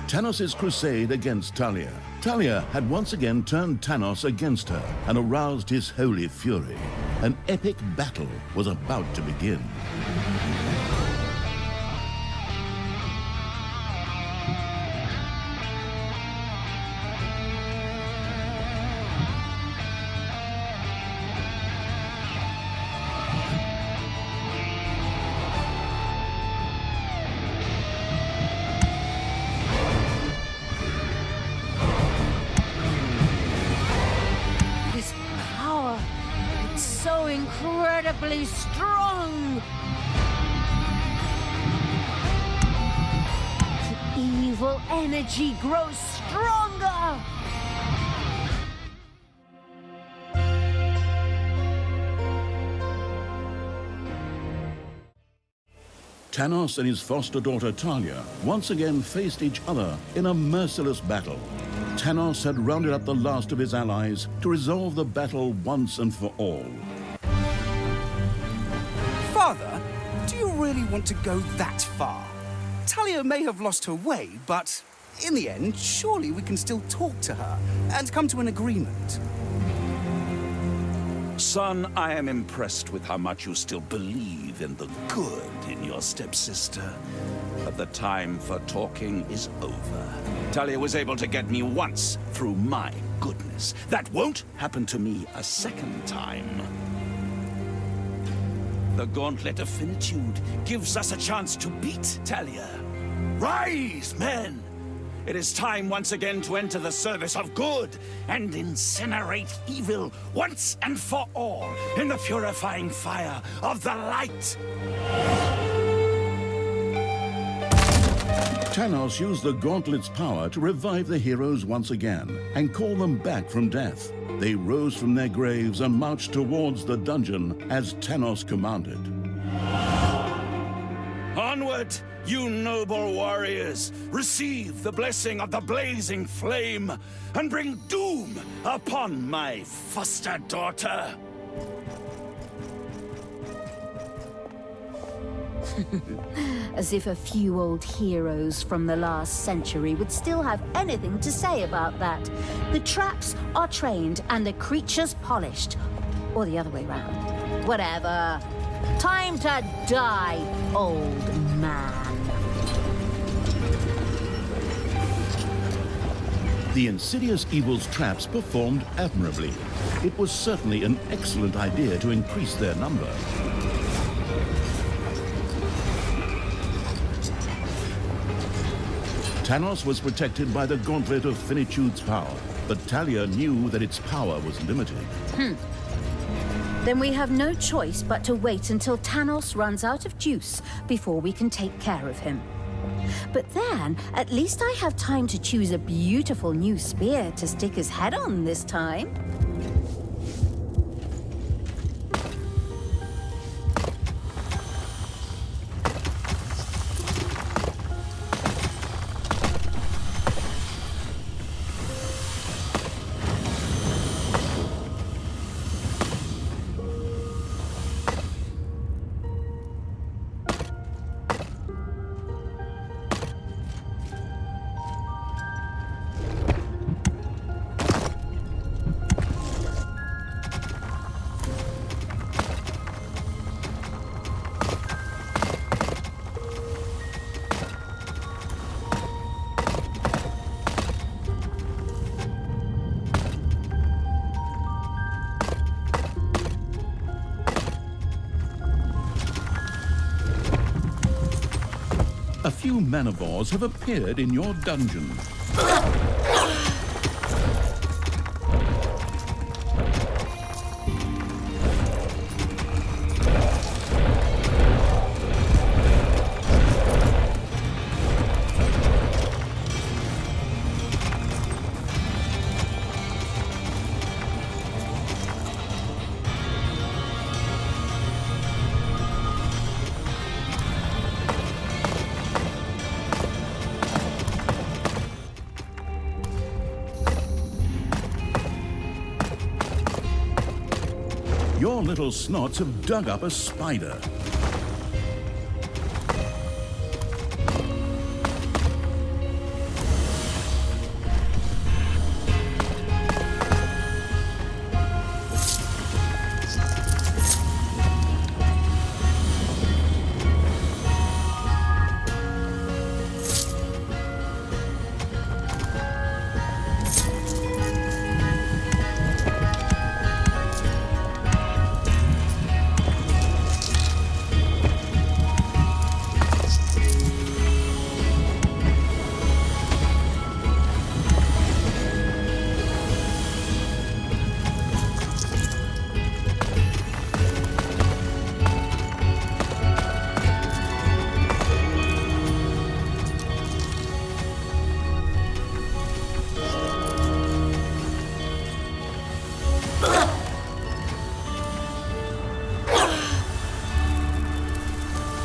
Tanos' crusade against Thalya. Thalya had once again turned Tanos against her and aroused his holy fury. An epic battle was about to begin. Incredibly strong! The evil energy grows stronger! Tanos and his foster daughter Thalya once again faced each other in a merciless battle. Tanos had rounded up the last of his allies to resolve the battle once and for all. Father, do you really want to go that far? Thalya may have lost her way, but in the end, surely we can still talk to her and come to an agreement. Son, I am impressed with how much you still believe in the good in your stepsister. But the time for talking is over. Thalya was able to get me once through my goodness. That won't happen to me a second time. The Gauntlet of Finitude gives us a chance to beat Thalya. Rise, men! It is time once again to enter the service of good and incinerate evil once and for all in the purifying fire of the light. Tanos used the Gauntlet's power to revive the heroes once again and call them back from death. They rose from their graves and marched towards the dungeon as Tanos commanded. Onward, you noble warriors! Receive the blessing of the blazing flame and bring doom upon my foster daughter! As if a few old heroes from the last century would still have anything to say about that. The traps are trained and the creatures polished. Or the other way round. Whatever. Time to die, old man. The insidious evil's traps performed admirably. It was certainly an excellent idea to increase their number. Tanos was protected by the Gauntlet of Finitude's power, but Thalya knew that its power was limited. Then we have no choice but to wait until Tanos runs out of juice before we can take care of him. But then, at least I have time to choose a beautiful new spear to stick his head on this time. A few manivores have appeared in your dungeon. Your little snots have dug up a spider.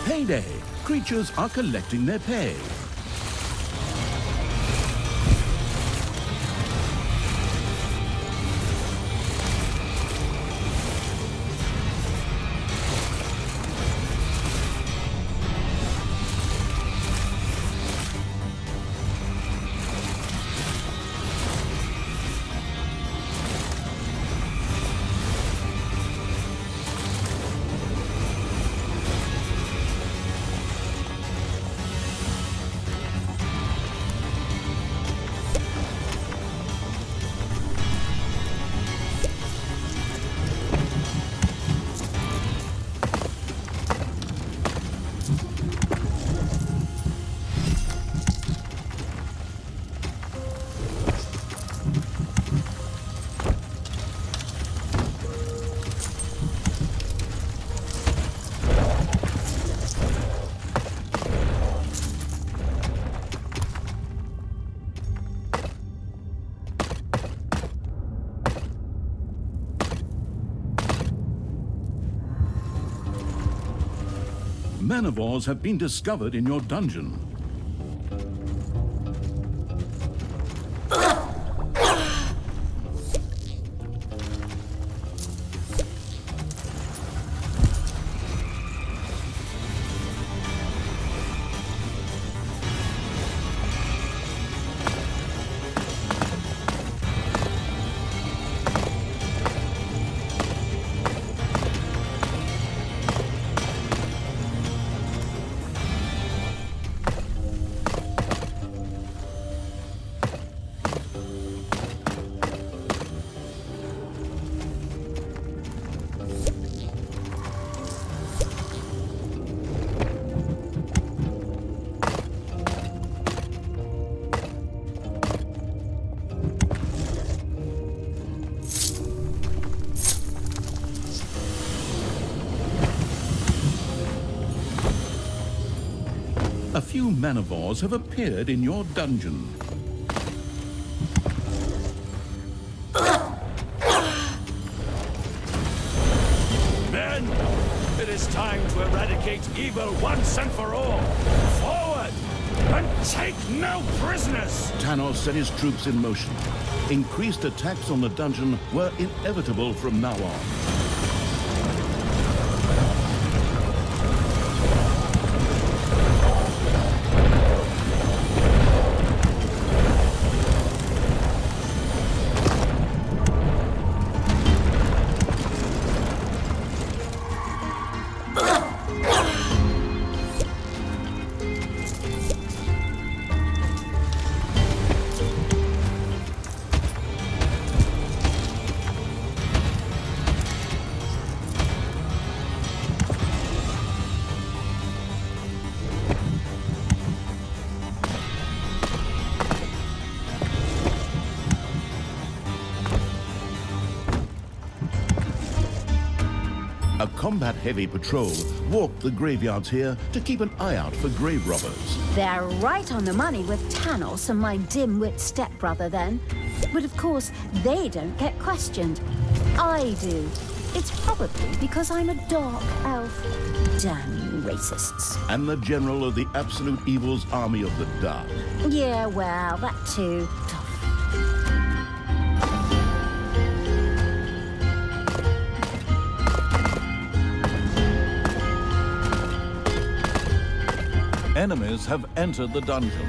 Payday! Creatures are collecting their pay. Manivores have been discovered in your dungeon. A few manivores have appeared in your dungeon. Men, it is time to eradicate evil once and for all. Forward, and take no prisoners! Tanos set his troops in motion. Increased attacks on the dungeon were inevitable from now on. A combat-heavy patrol walked the graveyards here to keep an eye out for grave robbers. They're right on the money with Tanos and my dim-wit stepbrother then. But of course, they don't get questioned. I do. It's probably because I'm a dark elf. Damn you racists. And the general of the Absolute Evil's Army of the Dark. Yeah, well, that too. Enemies have entered the dungeon.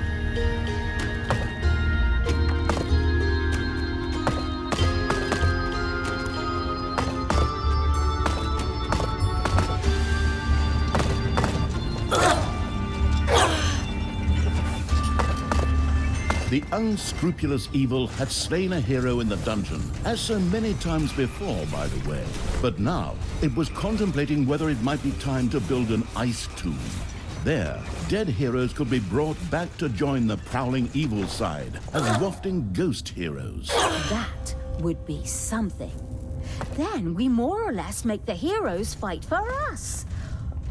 The unscrupulous evil had slain a hero in the dungeon, as so many times before, by the way. But now, it was contemplating whether it might be time to build an ice tomb. There, dead heroes could be brought back to join the prowling evil side as wafting ghost heroes. That would be something. Then we more or less make the heroes fight for us.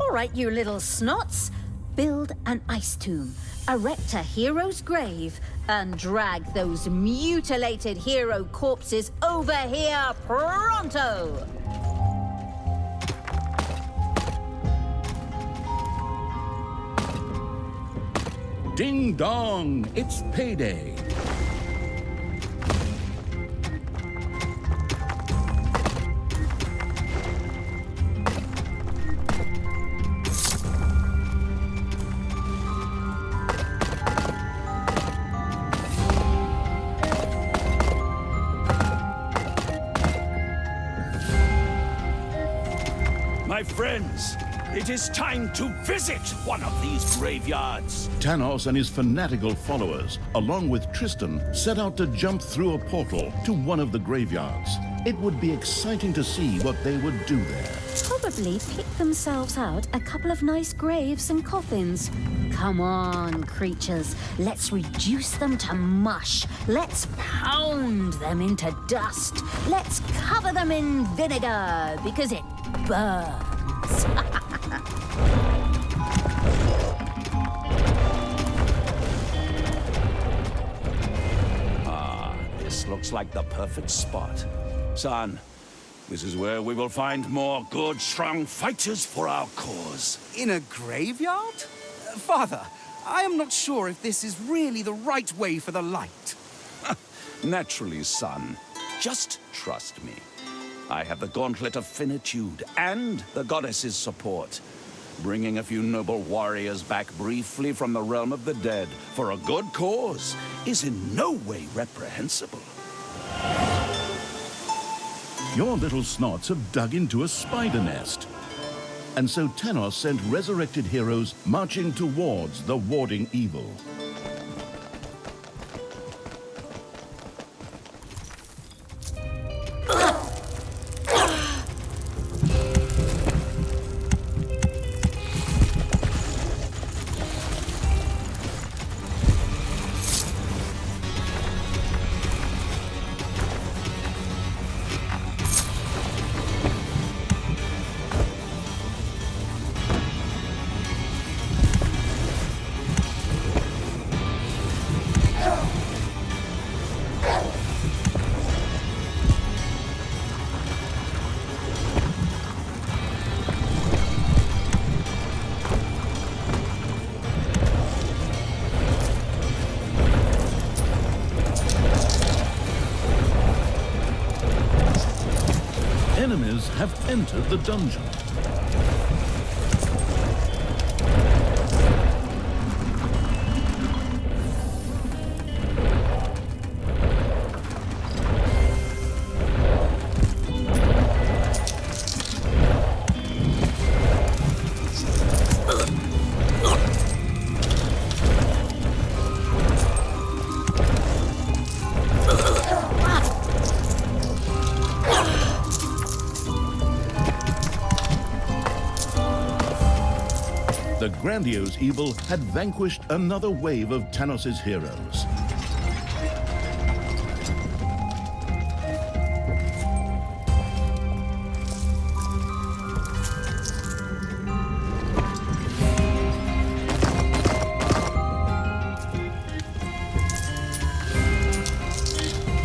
All right, you little snots. Build an ice tomb, erect a hero's grave, and drag those mutilated hero corpses over here pronto! Ding dong, it's payday. My friends, it is time to visit one of these graveyards. Tanos and his fanatical followers, along with Tristan, set out to jump through a portal to one of the graveyards. It would be exciting to see what they would do there. Probably pick themselves out a couple of nice graves and coffins. Come on, creatures. Let's reduce them to mush. Let's pound them into dust. Let's cover them in vinegar because it burns. This looks like the perfect spot. Son, this is where we will find more good, strong fighters for our cause. In a graveyard? Father, I am not sure if this is really the right way for the light. Naturally, son. Just trust me. I have the Gauntlet of Finitude and the Goddess's support. Bringing a few noble warriors back briefly from the realm of the dead for a good cause is in no way reprehensible. Your little snots have dug into a spider nest. And so Tanos sent resurrected heroes marching towards the warding evil. Enemies have entered the dungeon. The grandiose evil had vanquished another wave of Tanos' heroes.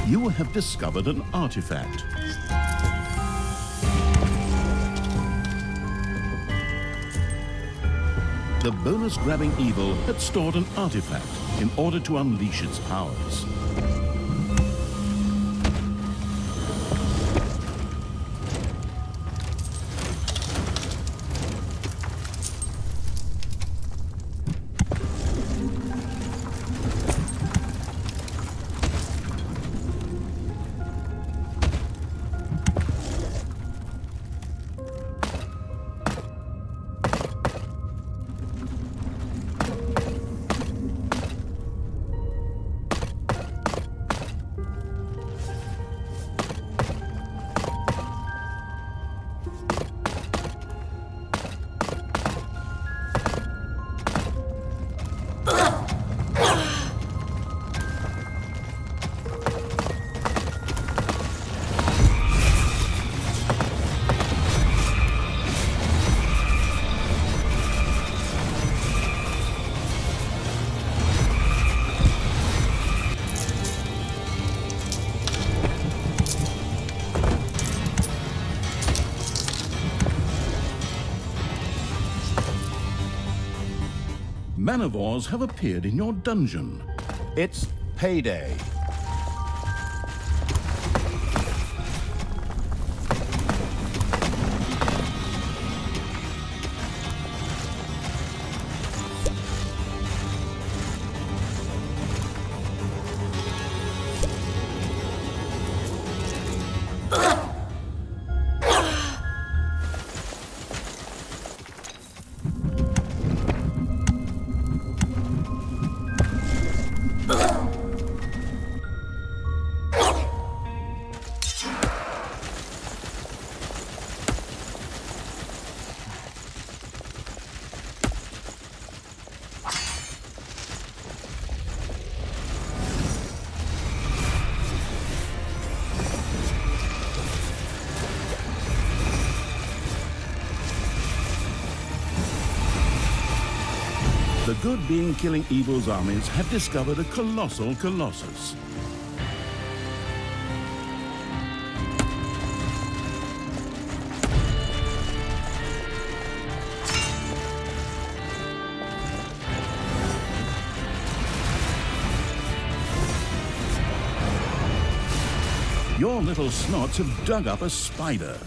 You have discovered an artifact. The bonus-grabbing evil had stored an artifact in order to unleash its powers. manivores have appeared in your dungeon. It's payday. The good being killing evil's armies have discovered a colossal colossus. Your little snots have dug up a spider.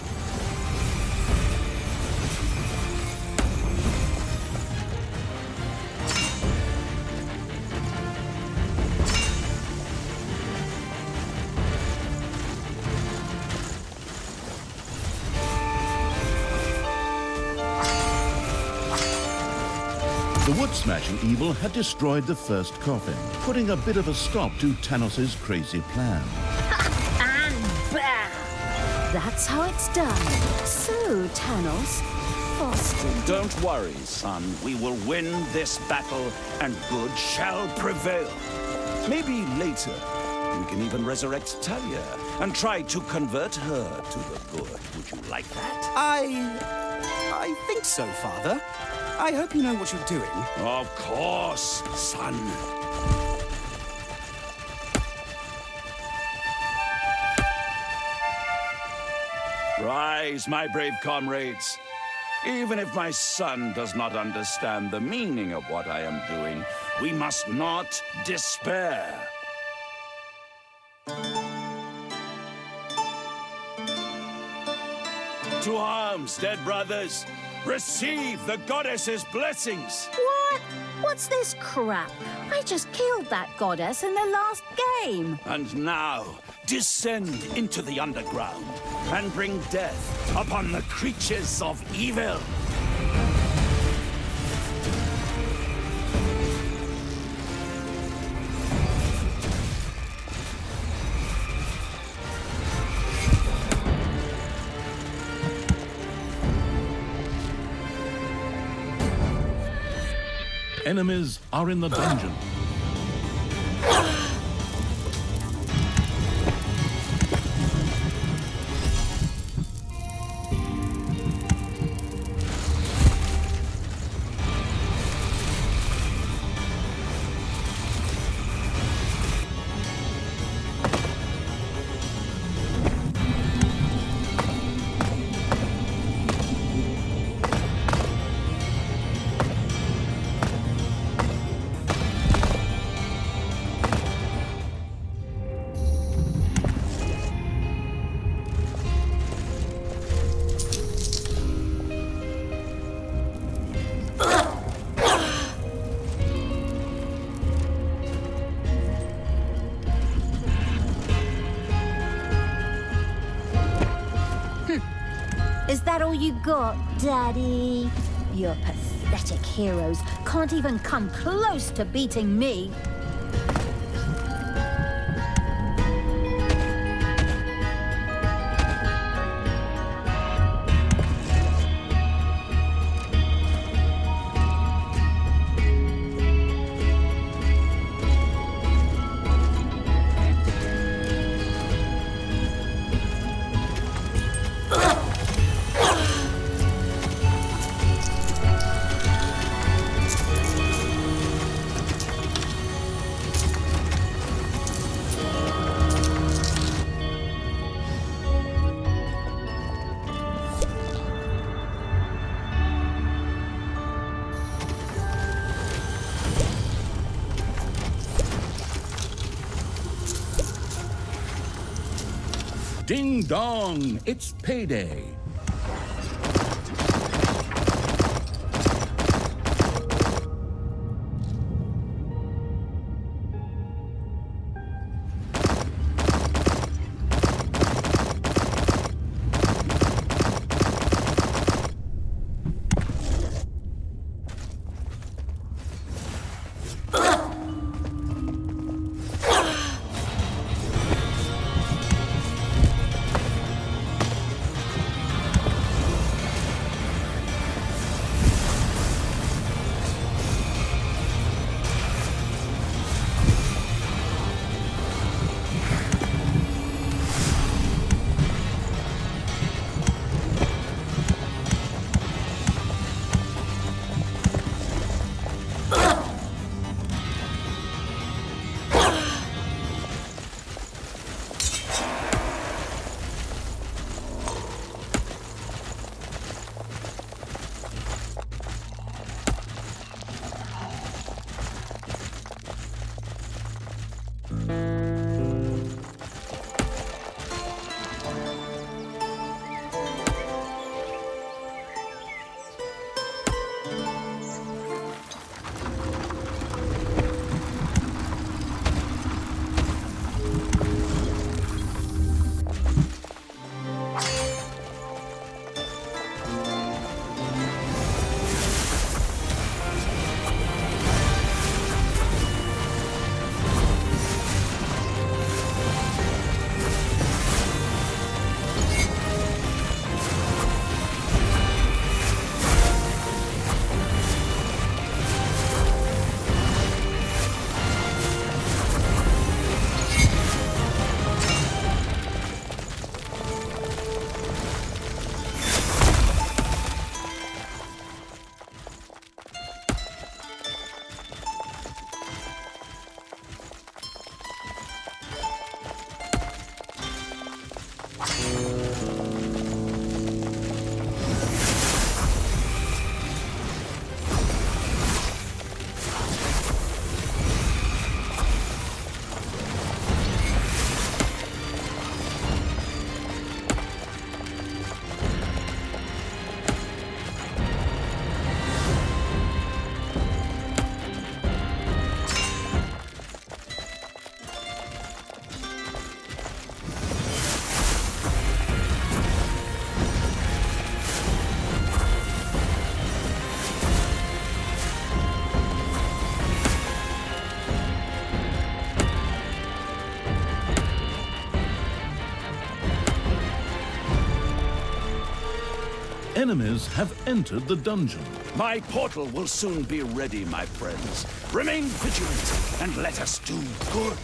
The wood-smashing evil had destroyed the first coffin, putting a bit of a stop to Tanos' crazy plan. And bam! That's how it's done. So, Tanos, Boston. Don't worry, son. We will win this battle, and good shall prevail. Maybe later, we can even resurrect Thalya and try to convert her to the good. Would you like that? I think so, Father. I hope you know what you're doing. Of course, son. Rise, my brave comrades. Even if my son does not understand the meaning of what I am doing, we must not despair. To arms, dead brothers. Receive the goddess's blessings. What? What's this crap? I just killed that goddess in the last game. And now, descend into the underground and bring death upon the creatures of evil. Enemies are in the dungeon. Is that all you got, Daddy? Your pathetic heroes can't even come close to beating me. Ding dong, it's payday. Enemies have entered the dungeon. My portal will soon be ready, my friends. Remain vigilant and let us do good.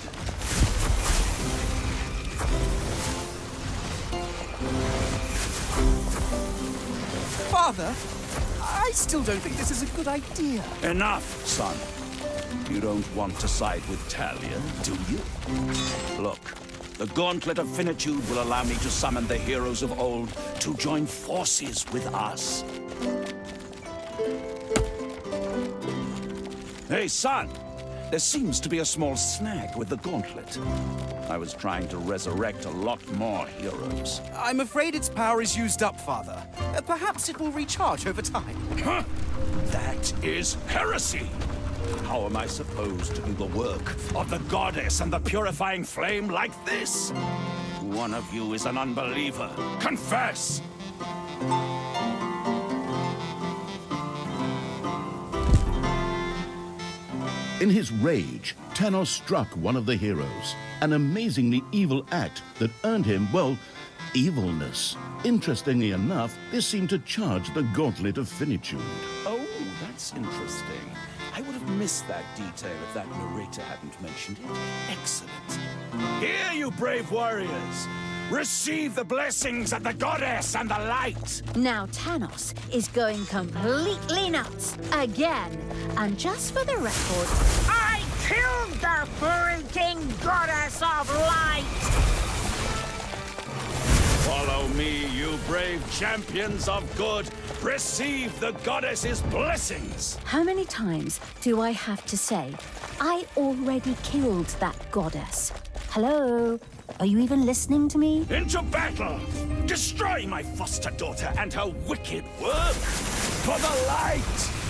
Father, I still don't think this is a good idea. Enough, son. You don't want to side with Thalya, do you? Look, the Gauntlet of Finitude will allow me to summon the heroes of old to join forces with us. Hey, son! There seems to be a small snag with the Gauntlet. I was trying to resurrect a lot more heroes. I'm afraid its power is used up, Father. Perhaps it will recharge over time. Huh? That is heresy! How am I supposed to do the work of the goddess and the purifying flame like this? One of you is an unbeliever. Confess! In his rage, Tanos struck one of the heroes, an amazingly evil act that earned him, well, evilness. Interestingly enough, this seemed to charge the Gauntlet of Finitude. Oh, that's interesting. I would have missed that detail if that narrator hadn't mentioned it. Excellent. Here, you brave warriors! Receive the blessings of the goddess and the light! Now Tanos is going completely nuts again. And just for the record, I killed the freaking goddess of light! Follow me, you brave champions of good. Receive the goddess's blessings. How many times do I have to say, I already killed that goddess? Hello? Are you even listening to me? Into battle! Destroy my foster daughter and her wicked work! For the light!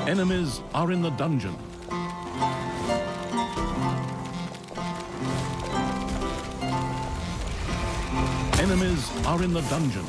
Enemies are in the dungeon. Enemies are in the dungeon.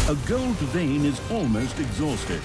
A gold vein is almost exhausted.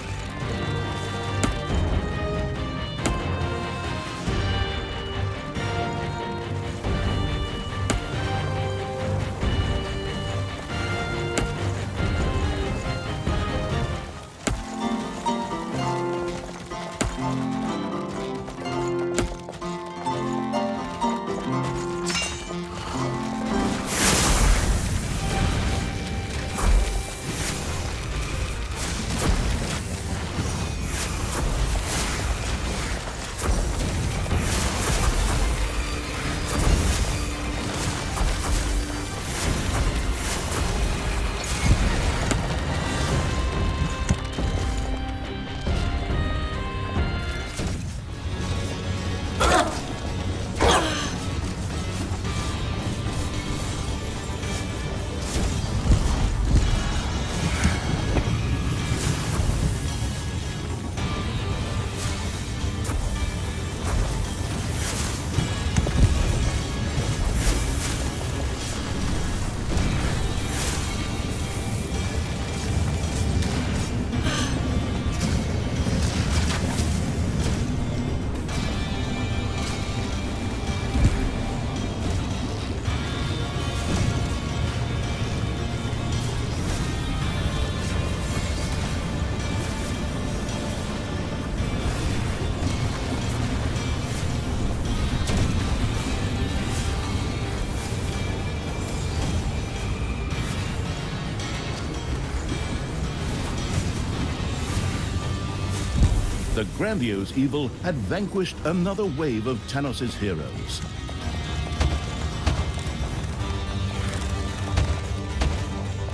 The grandiose evil had vanquished another wave of Tanos' heroes.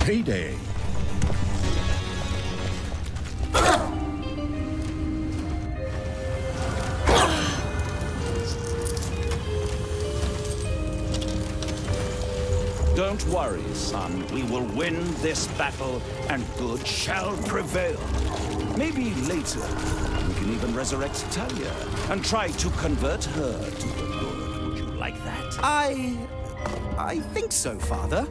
Payday. Don't worry, son. We will win this battle, and good shall prevail. Maybe later, we can even resurrect Thalya and try to convert her to the good. Would you like that? I think so, Father.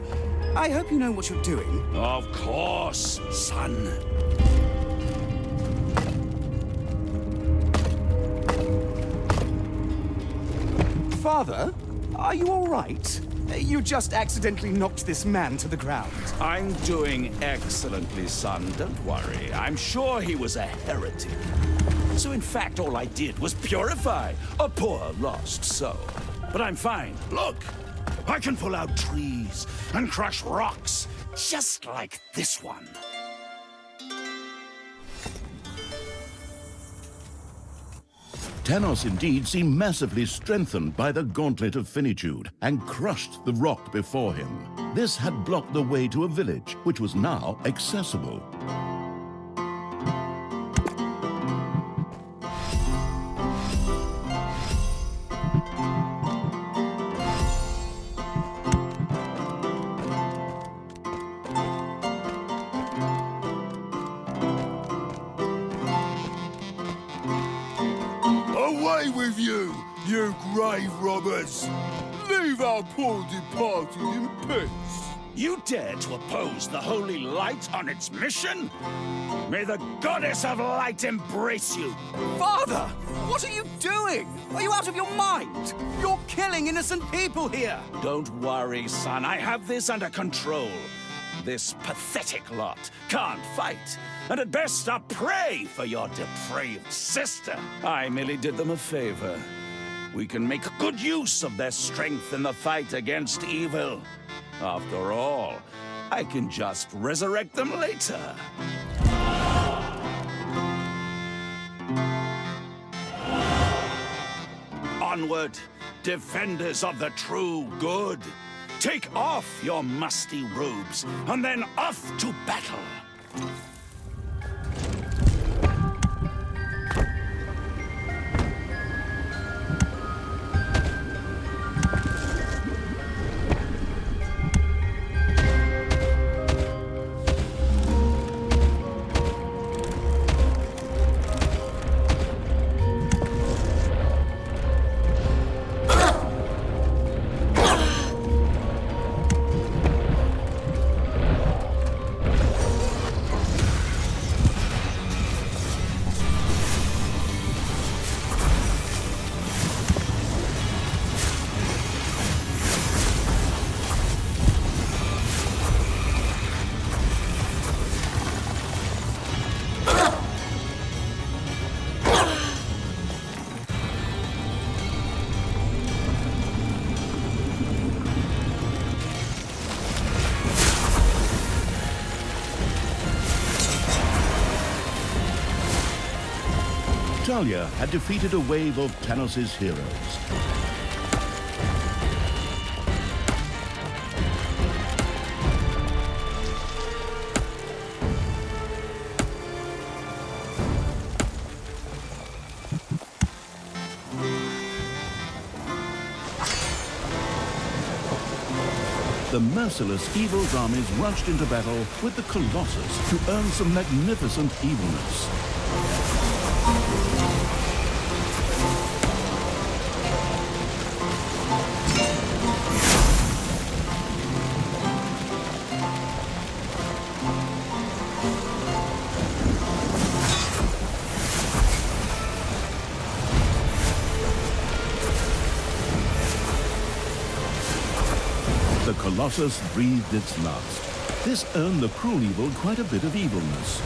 I hope you know what you're doing. Of course, son. Father, are you all right? You just accidentally knocked this man to the ground. I'm doing excellently, son. Don't worry. I'm sure he was a heretic. So in fact, all I did was purify a poor lost soul. But I'm fine. Look, I can pull out trees and crush rocks, just like this one. Tanos indeed seemed massively strengthened by the Gauntlet of Finitude and crushed the rock before him. This had blocked the way to a village, which was now accessible. Away with you, you grave robbers! Leave our poor departed in peace! You dare to oppose the holy light on its mission? May the goddess of light embrace you! Father, what are you doing? Are you out of your mind? You're killing innocent people here! Don't worry, son. I have this under control. This pathetic lot can't fight, and at best are prey for your depraved sister. I merely did them a favor. We can make good use of their strength in the fight against evil. After all, I can just resurrect them later. Onward, defenders of the true good. Take off your musty robes, and then off to battle. Thalya had defeated a wave of Tanos' heroes. The merciless evil's armies rushed into battle with the Colossus to earn some magnificent evilness. The Colossus breathed its last. This earned the cruel evil quite a bit of evilness.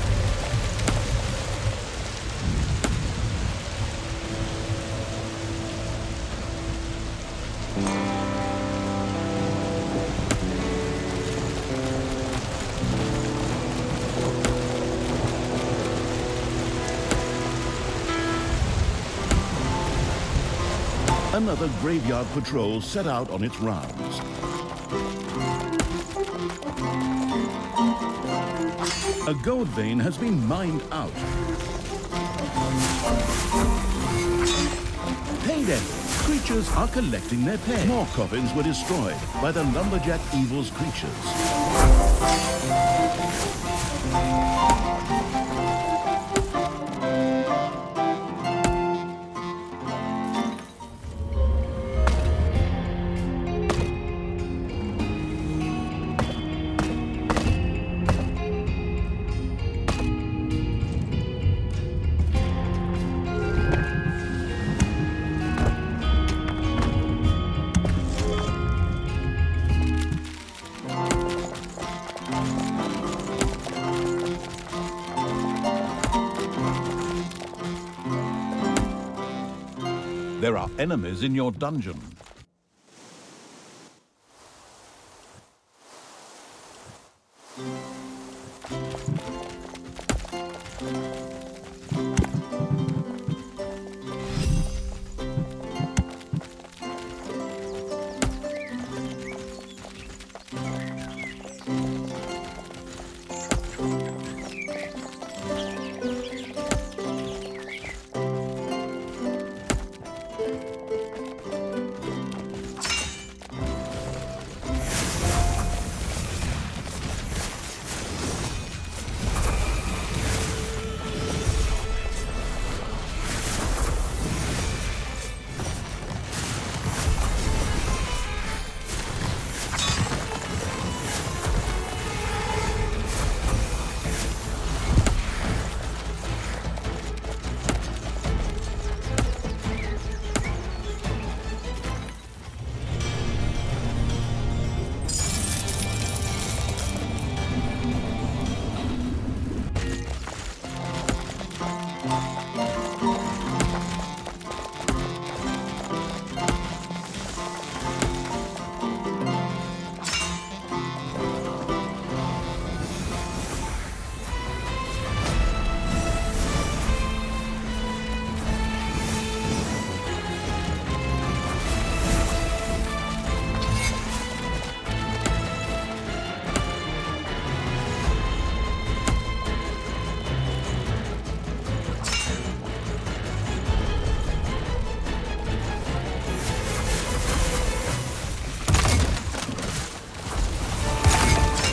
another graveyard patrol set out on its rounds. A gold vein has been mined out. Payday! Creatures are collecting their pay. More coffins were destroyed by the Lumberjack Evil's creatures. There are enemies in your dungeon.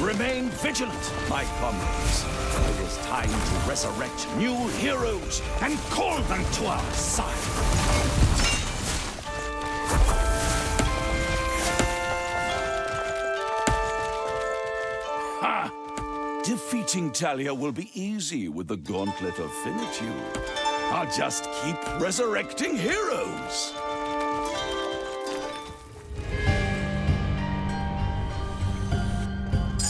Remain vigilant, my comrades. It is time to resurrect new heroes and call them to our side. Ha! Defeating Thalya will be easy with the Gauntlet of Finitude. I'll just keep resurrecting heroes.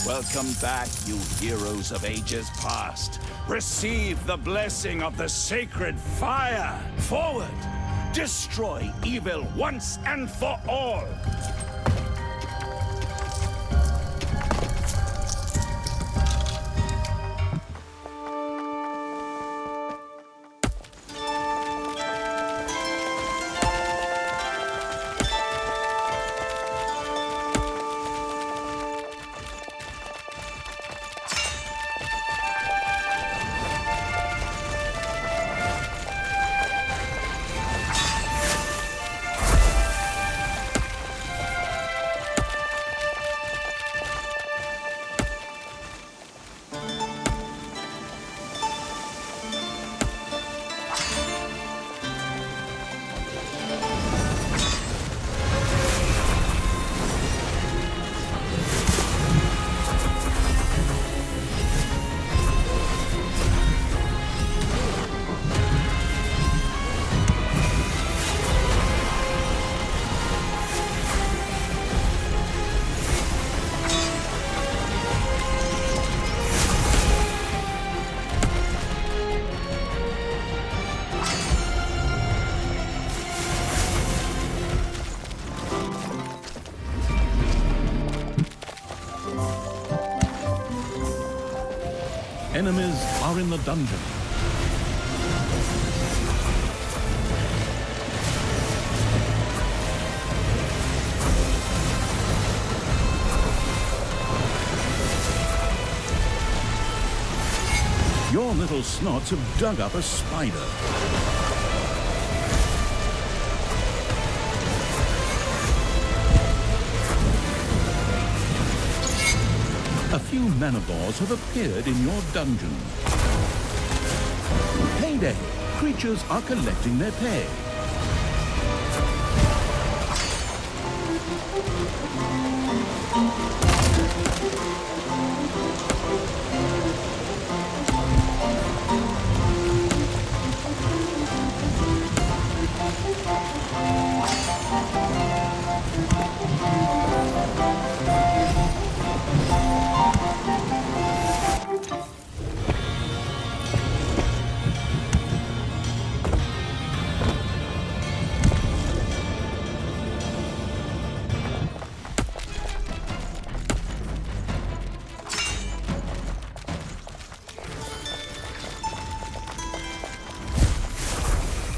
Welcome back, you heroes of ages past. Receive the blessing of the sacred fire. Forward! Destroy evil once and for all! Enemies are in the dungeon. your little snots have dug up a spider. A few manivores have appeared in your dungeon. Payday! Creatures are collecting their pay.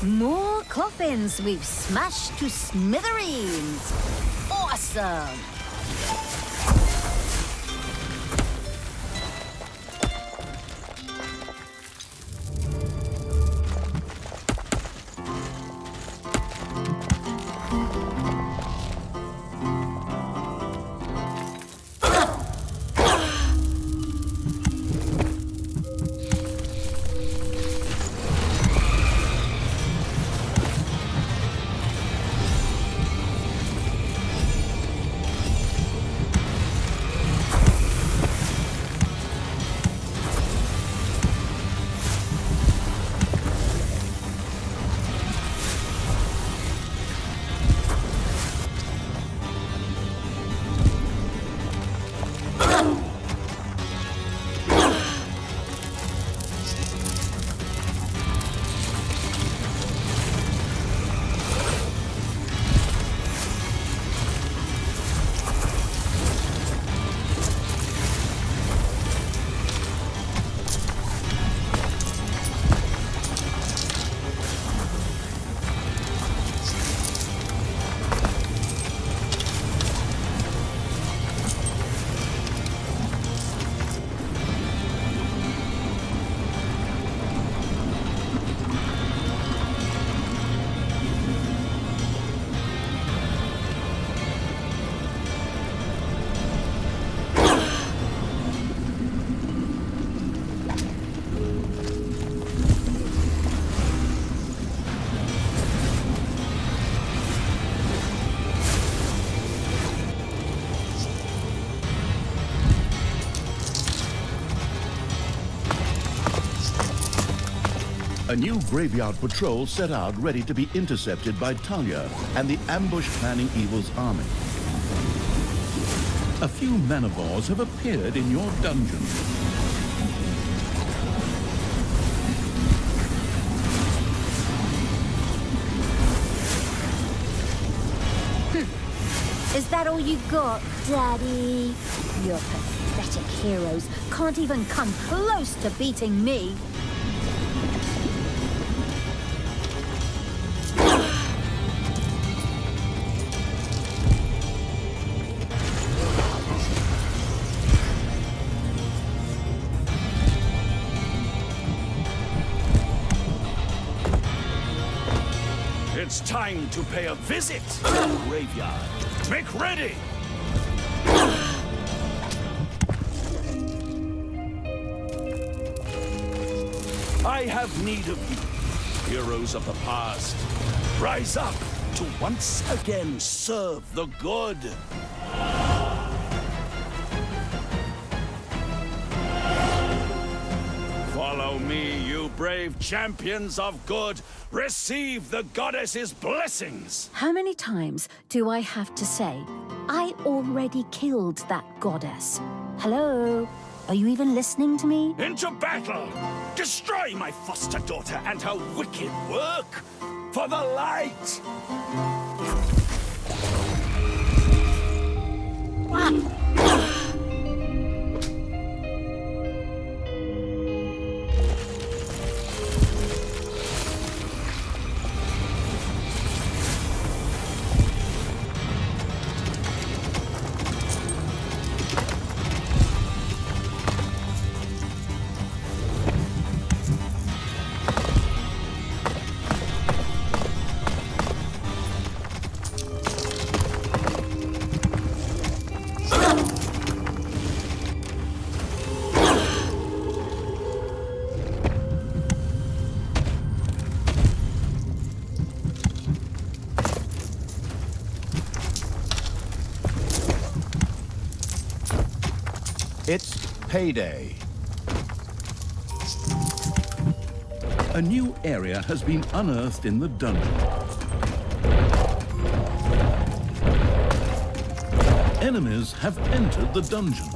More coffins we've smashed to smithereens. Awesome! A new graveyard patrol set out ready to be intercepted by Thalya and the ambush-planning evil's army. A few manivores have appeared in your dungeon. Is that all you got, Daddy? Your pathetic heroes can't even come close to beating me. It's time to pay a visit to the graveyard. Make ready! I have need of you, heroes of the past. Rise up to once again serve the good. Follow me, you brave champions of good. Receive the goddess's blessings. How many times do I have to say, I already killed that goddess? Hello? Are you even listening to me? Into battle! Destroy my foster daughter and her wicked work for the light! It's payday. A new area has been unearthed in the dungeon. Enemies have entered the dungeon.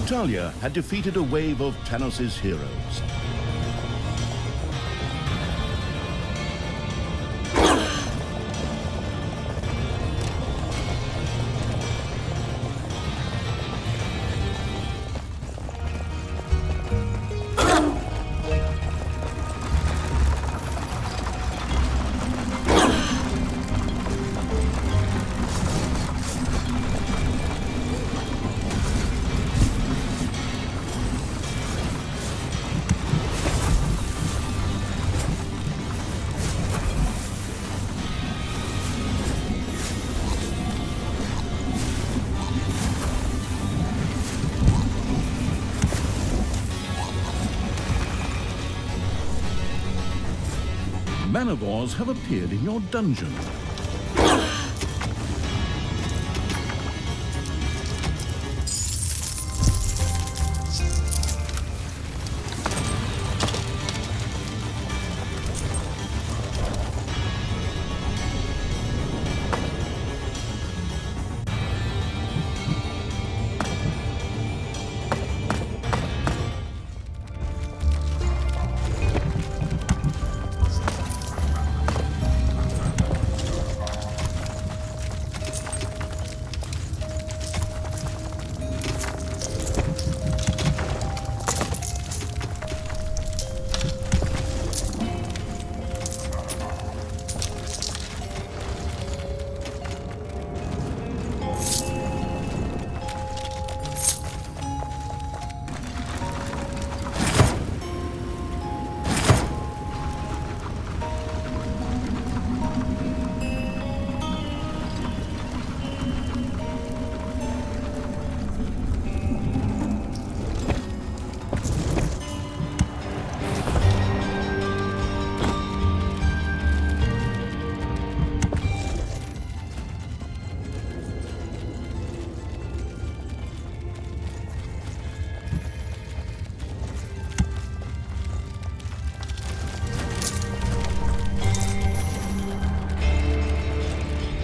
Thalya had defeated a wave of Tanos' heroes. Manivores have appeared in your dungeon.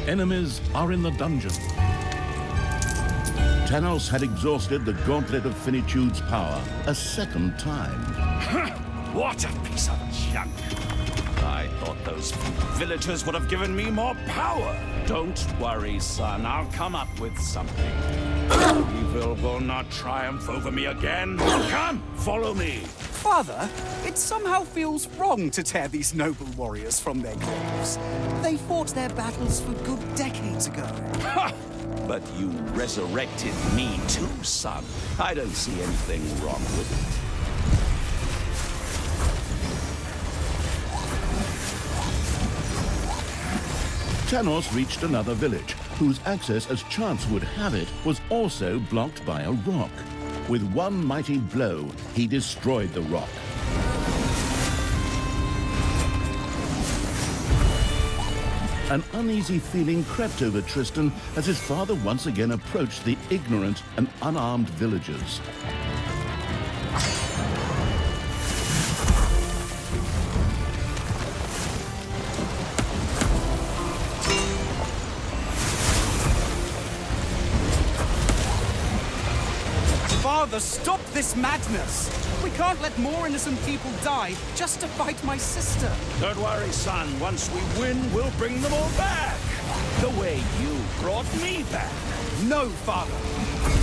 Enemies are in the dungeon. Tanos had exhausted the Gauntlet of Finitude's power a second time. What a piece of junk! I thought those villagers would have given me more power. Don't worry, son. I'll come up with something. Evil will not triumph over me again. Come, follow me. Father, it somehow feels wrong to tear these noble warriors from their graves. They fought their battles for good decades ago. Ha! But you resurrected me too, son. I don't see anything wrong with it. Tanos reached another village, whose access, as chance would have it, was also blocked by a rock. With one mighty blow, he destroyed the rock. An uneasy feeling crept over Tristan as his father once again approached the ignorant and unarmed villagers. Father, stop this madness! We can't let more innocent people die just to fight my sister. Don't worry, son. Once we win, we'll bring them all back. The way you brought me back. No, Father.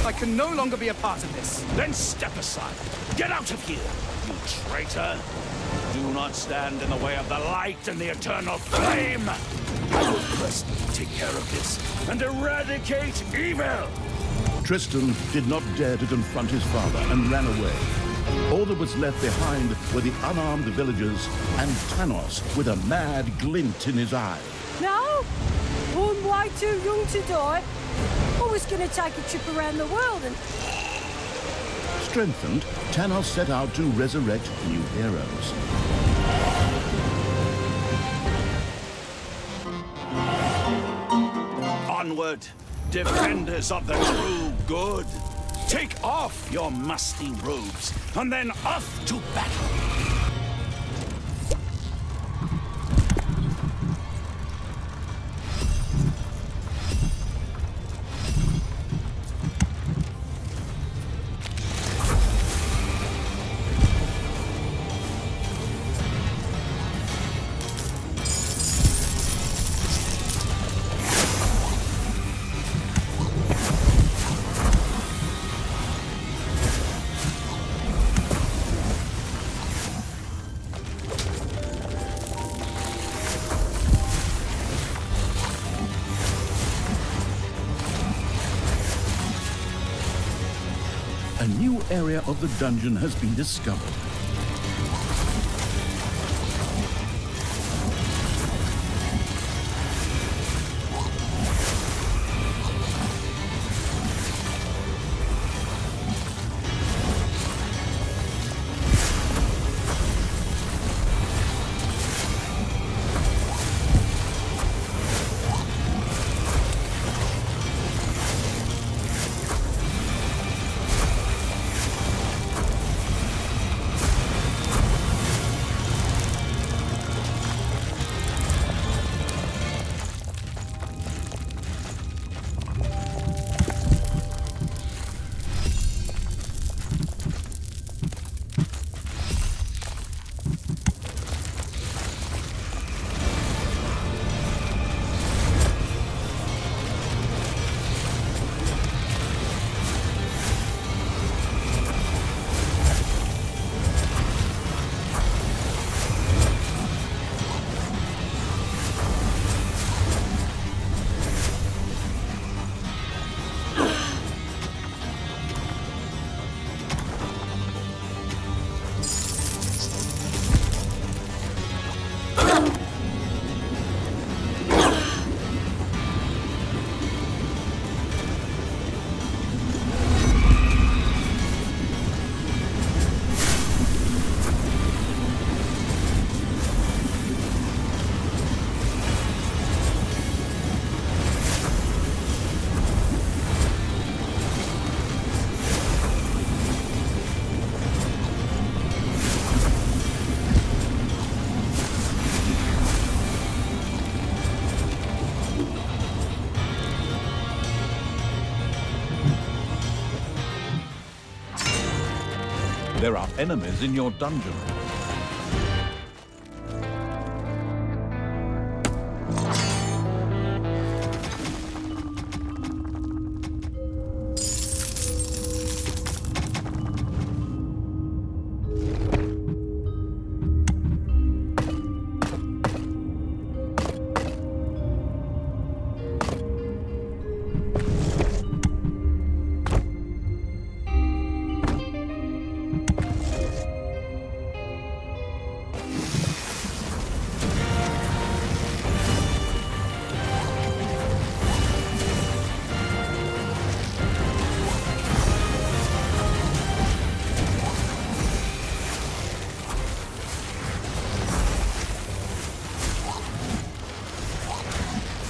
I can no longer be a part of this. Then step aside. Get out of here, you traitor. Do not stand in the way of the light and the eternal flame. I will personally take care of this and eradicate evil. Tristan did not dare to confront his father and ran away. All that was left behind were the unarmed villagers and Tanos with a mad glint in his eye. No? Born way too young to die? I was gonna take a trip around the world and... Strengthened, Tanos set out to resurrect new heroes. Onward, defenders of the true good. Take off your musty robes, and then off to battle. A new area of the dungeon has been discovered. There are enemies in your dungeon.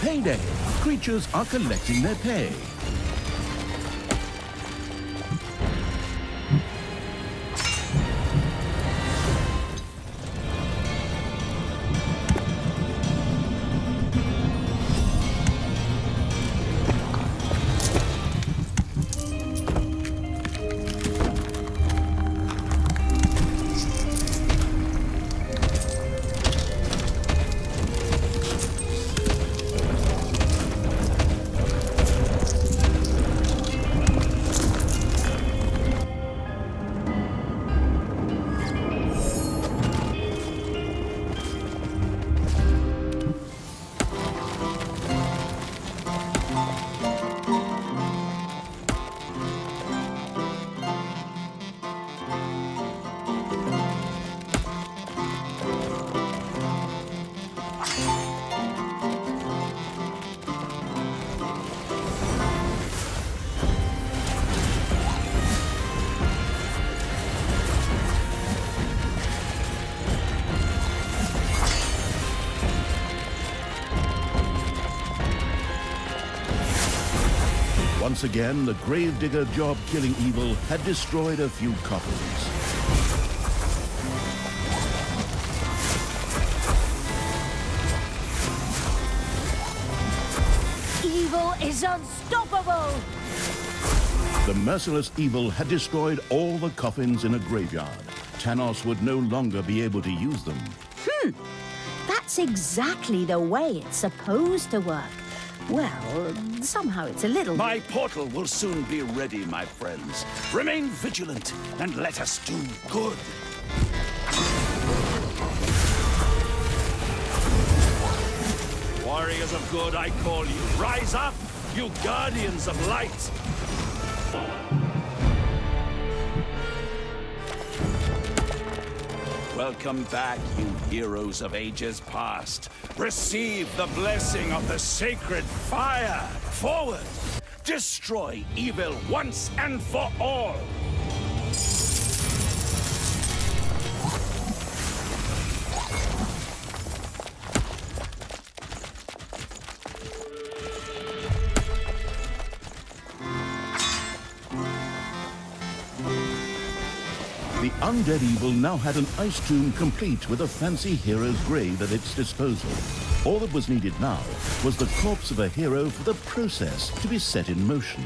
Payday! Creatures are collecting their pay. Once again, the gravedigger job-killing evil had destroyed a few coffins. Evil is unstoppable! The merciless evil had destroyed all the coffins in a graveyard. Tanos would no longer be able to use them. That's exactly the way it's supposed to work. Well, somehow it's a little... My portal will soon be ready, my friends. Remain vigilant and let us do good. Warriors of good, I call you. Rise up, you guardians of light. Welcome back, you heroes of ages past. Receive the blessing of the sacred fire. Forward! Destroy evil once and for all! The undead evil now had an ice tomb complete with a fancy hero's grave at its disposal. All that was needed now was the corpse of a hero for the process to be set in motion.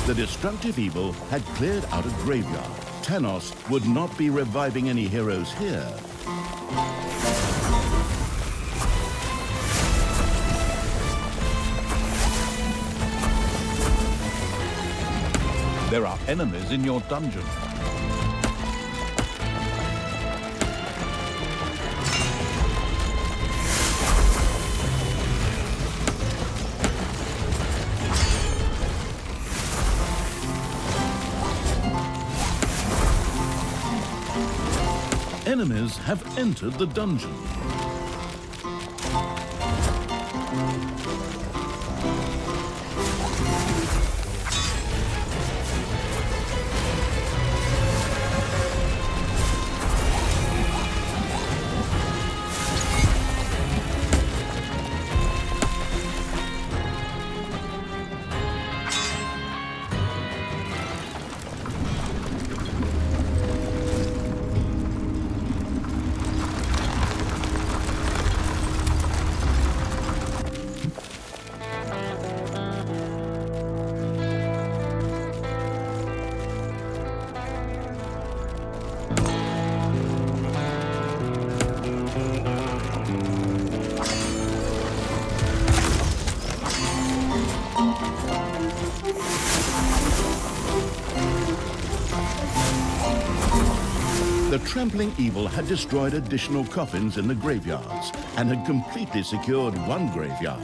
The destructive evil had cleared out a graveyard. Tanos would not be reviving any heroes here. There are enemies in your dungeon. Enemies have entered the dungeon. The trampling evil had destroyed additional coffins in the graveyards and had completely secured one graveyard.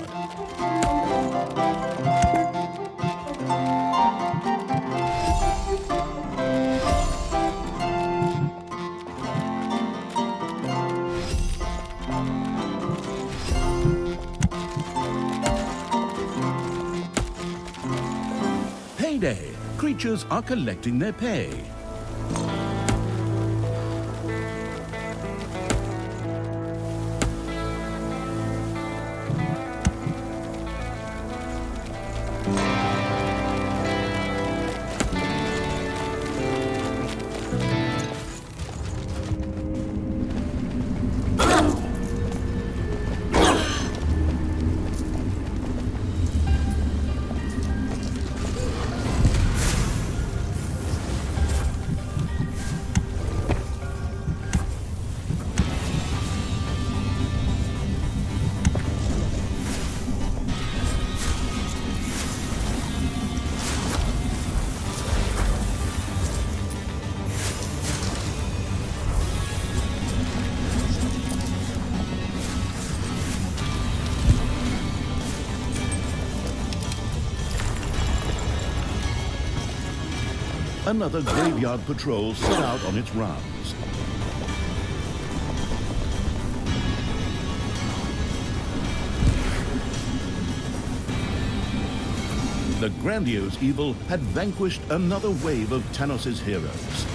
payday. Creatures are collecting their pay. Another graveyard patrol set out on its rounds. The grandiose evil had vanquished another wave of Tanos' heroes.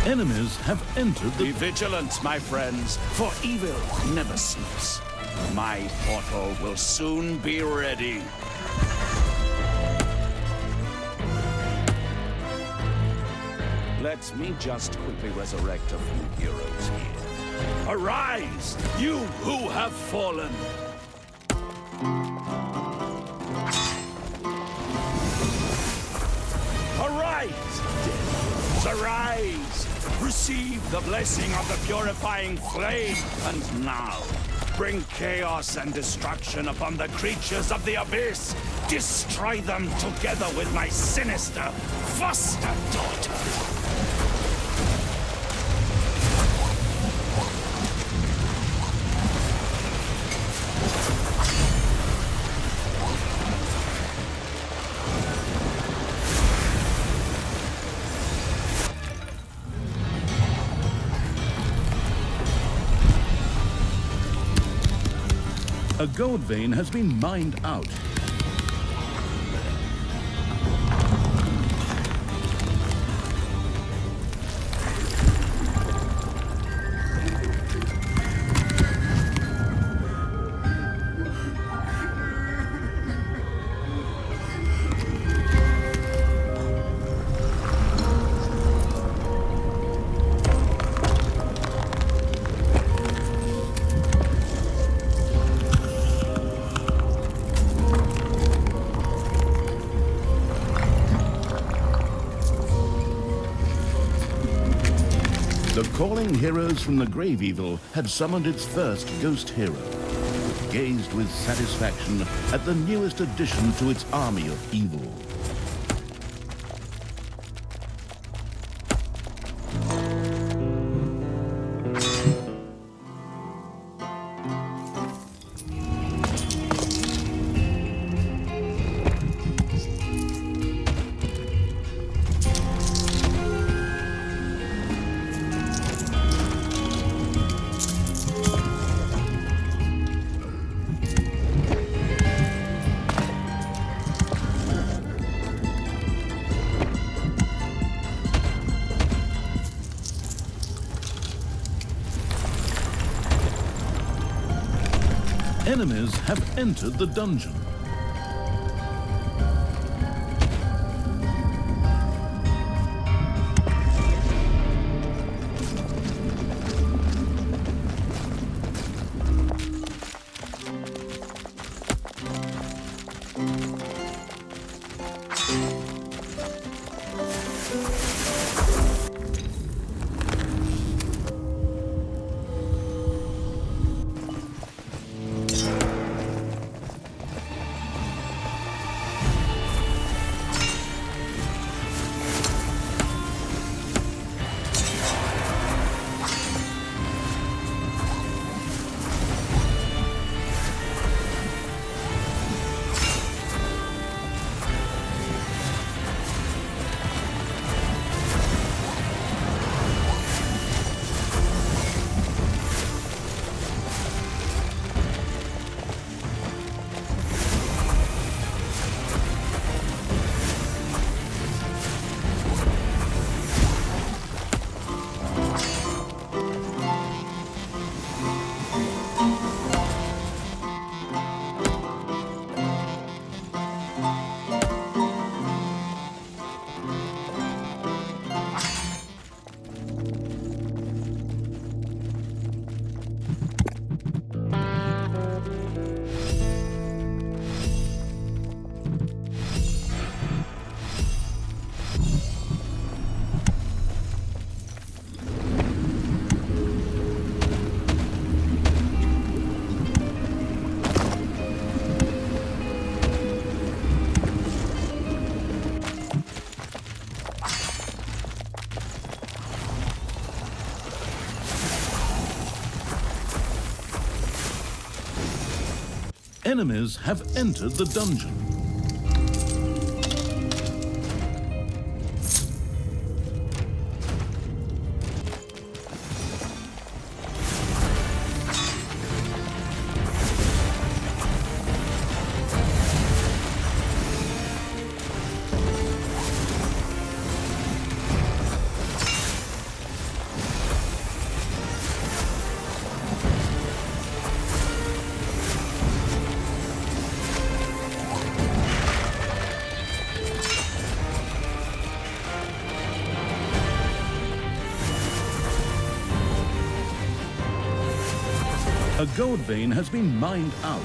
Enemies have entered the... Be vigilant, my friends, for evil never sleeps. My portal will soon be ready. Let me just quickly resurrect a few heroes here. Arise, you who have fallen! Arise, demons, arise! Receive the blessing of the purifying flame, and now bring chaos and destruction upon the creatures of the abyss. Destroy them together with my sinister foster daughter. A gold vein has been mined out. The calling heroes from the grave evil had summoned its first ghost hero. It gazed with satisfaction at the newest addition to its army of evil. Enemies have entered the dungeon. Enemies have entered the dungeon. A gold vein has been mined out.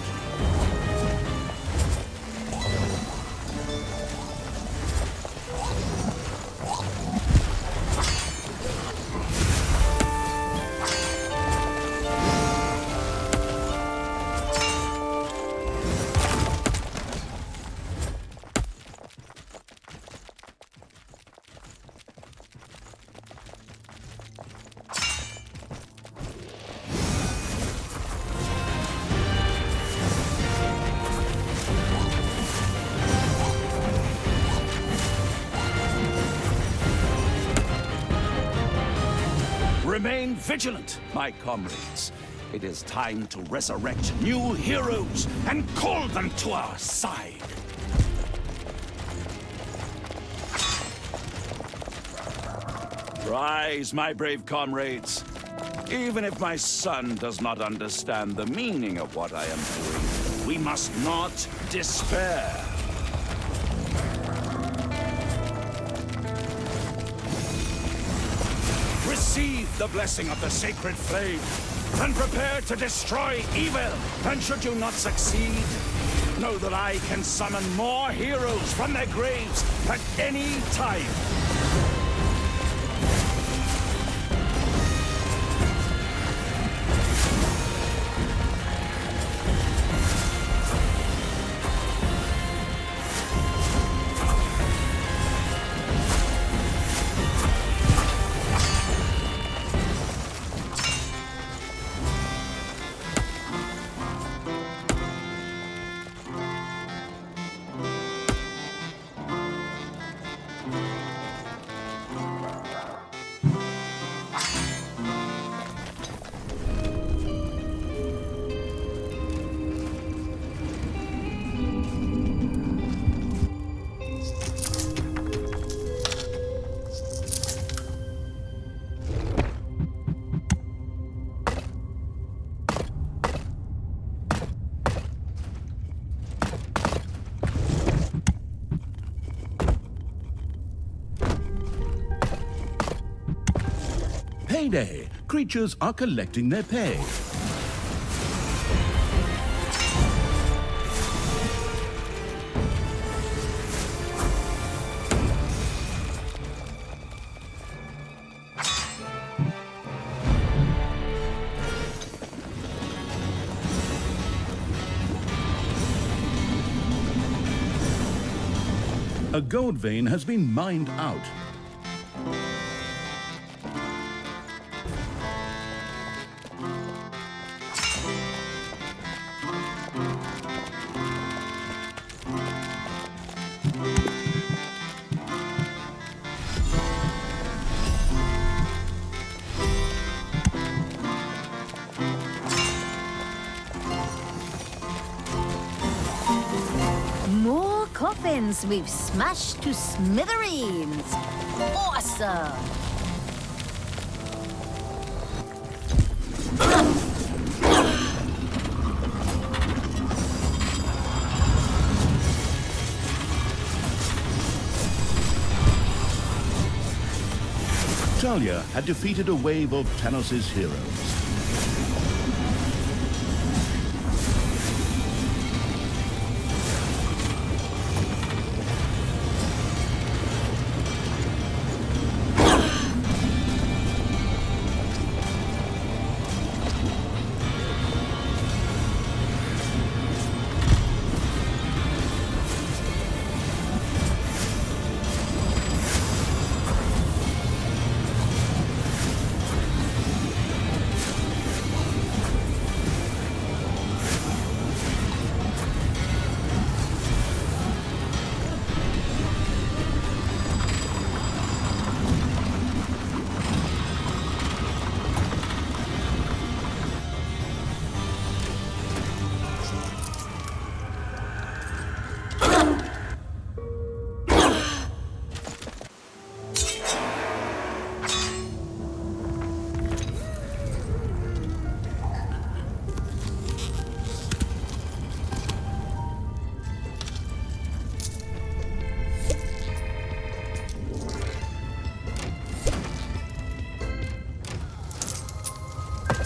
Remain vigilant, my comrades. It is time to resurrect new heroes and call them to our side. Rise, my brave comrades. Even if my son does not understand the meaning of what I am doing, we must not despair. Receive the blessing of the sacred flame, and prepare to destroy evil. And should you not succeed, know that I can summon more heroes from their graves at any time. Payday! Creatures are collecting their pay. A gold vein has been mined out. More coffins we've smashed to smithereens. Awesome! Thalya had defeated a wave of Tanos' heroes.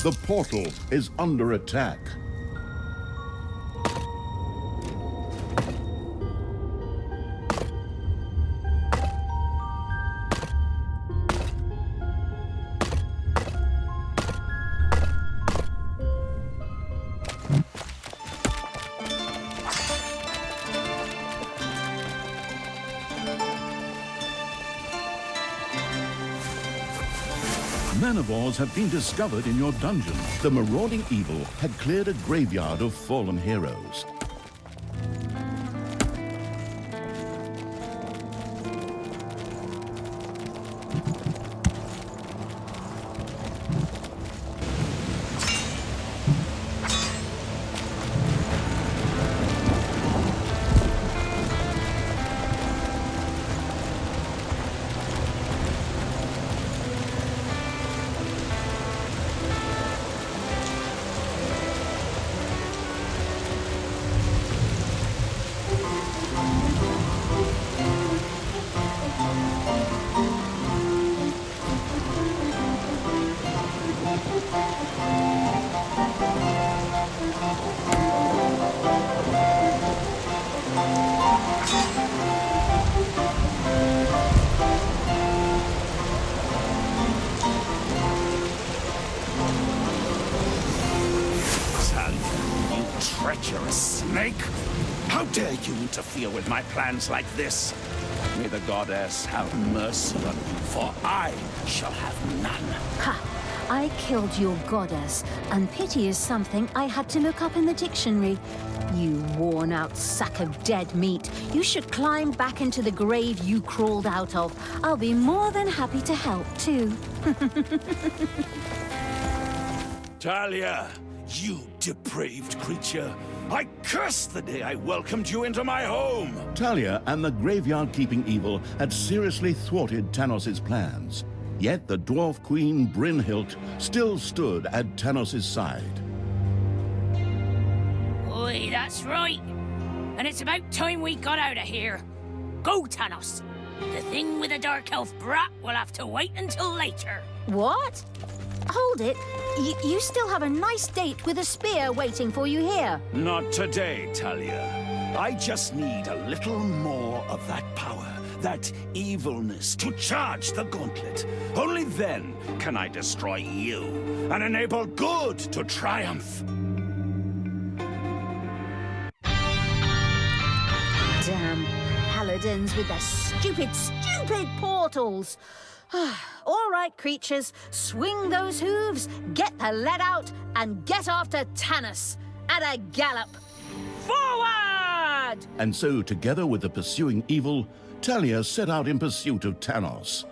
The portal is under attack. Manivores have been discovered in your dungeon. The marauding evil had cleared a graveyard of fallen heroes. Treacherous snake! How dare you interfere with my plans like this? May the goddess have mercy on you, for I shall have none. Ha! I killed your goddess, and pity is something I had to look up in the dictionary. You worn-out sack of dead meat. You should climb back into the grave you crawled out of. I'll be more than happy to help, too. Thalya, you depraved creature! I curse the day I welcomed you into my home! Thalya and the graveyard-keeping evil had seriously thwarted Tanos' plans. Yet the dwarf queen Brynhild still stood at Tanos' side. Oi, that's right. And it's about time we got out of here. Go, Tanos. The thing with the Dark Elf brat will have to wait until later. What? Hold it. You still have a nice date with a spear waiting for you here. Not today, Thalya. I just need a little more of that power, that evilness, to charge the gauntlet. Only then can I destroy you and enable good to triumph. Damn paladins with their stupid portals. All right, creatures, swing those hooves, get the lead out, and get after Tanos at a gallop. Forward! And so, together with the pursuing evil, Thalya set out in pursuit of Tanos.